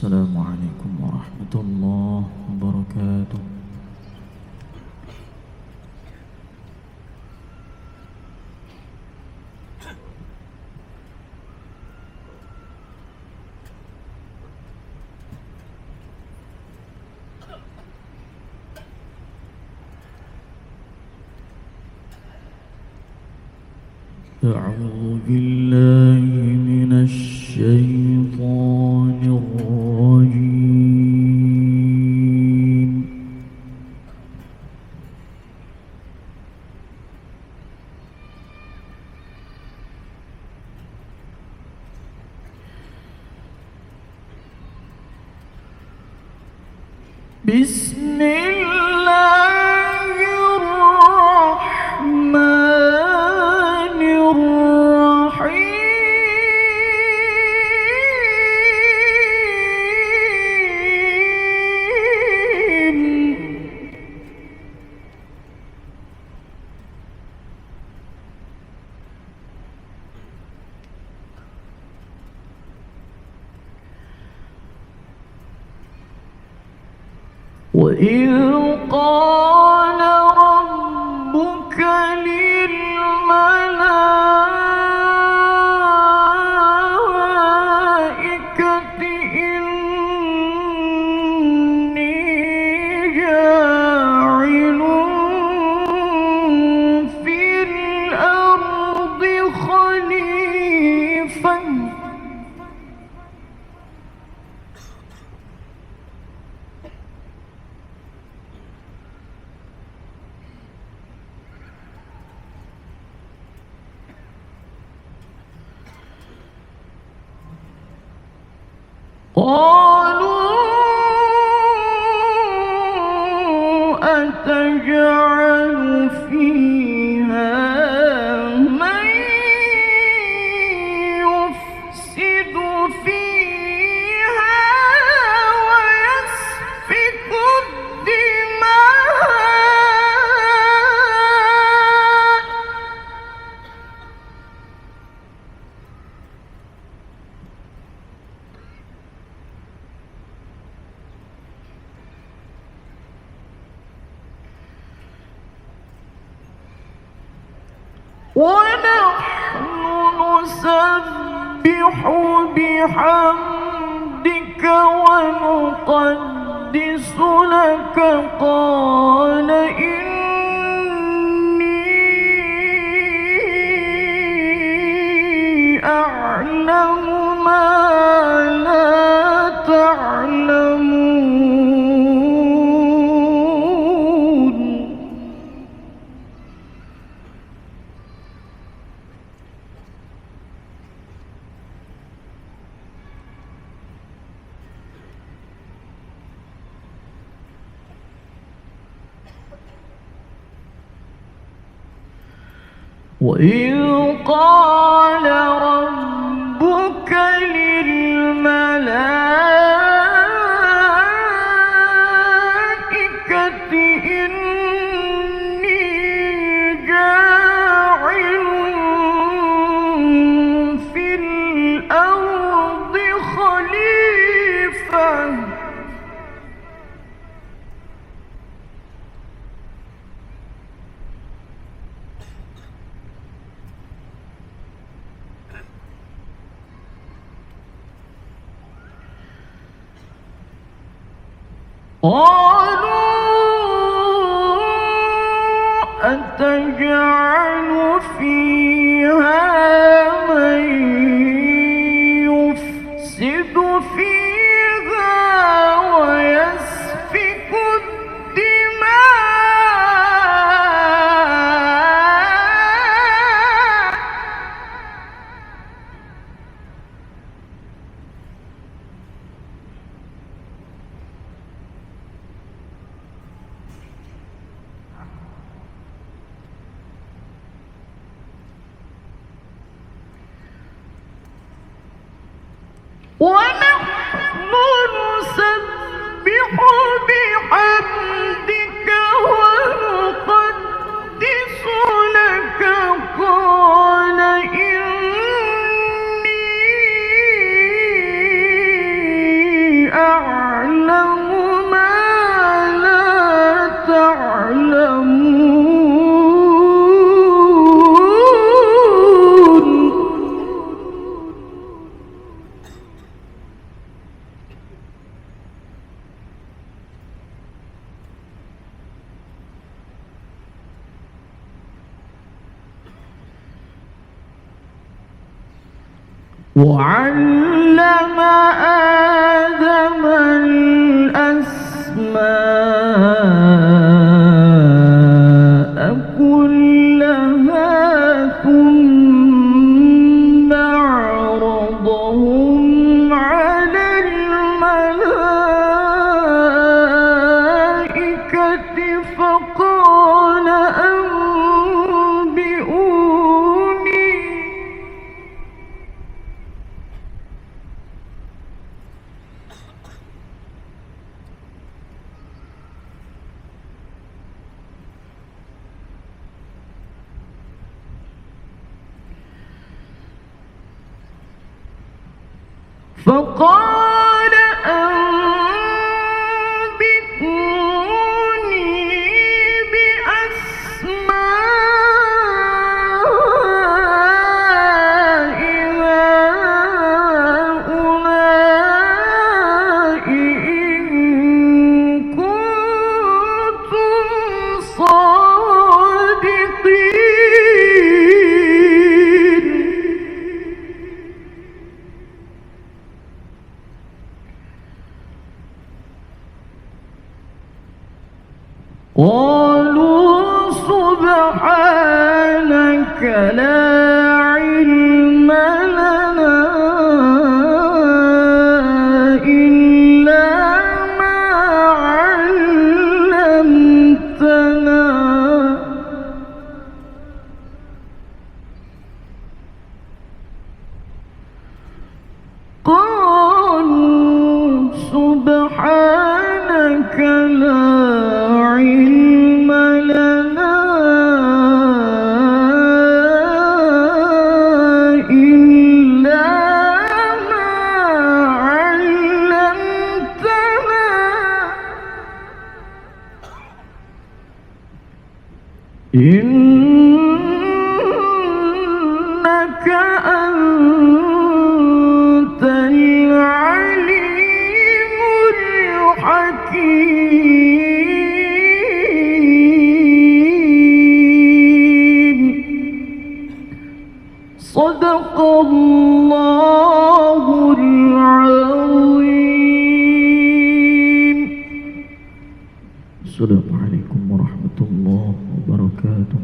السلام عليكم ورحمة الله وبركاته. أعوذ بالله من الشيطان الرجيم. بسم الله الرحمن الرحيم. وإذ قال ربك للملائكة إني جاعل في الأرض خليفة قالوا أتجعل فيها من يفسد فيها ويسفك الدماء ونحن نسبح بحمدك ونقدس لك قال إني أعلم ما لا تعلمون. وإذ قال ربك للملائكة إني جاعل في الأرض خليفة قالوا أتجعل فيها من يفسد فيها ويسفك الدماء وعلم آدم الأسماء كلها ثم عرضهم على الملائكة فقال أنبئوني فقال أنبئوني بأسماء هؤلاء إن كنتم صادقين. قالوا سبحانك لا علم لنا إلا ما علمتنا قالوا سبحانك لا علم لنا إلا ما علمتنا إنك أنت العليم الحكيم. صدق الله العظيم. السلام عليكم ورحمة الله وبركاته.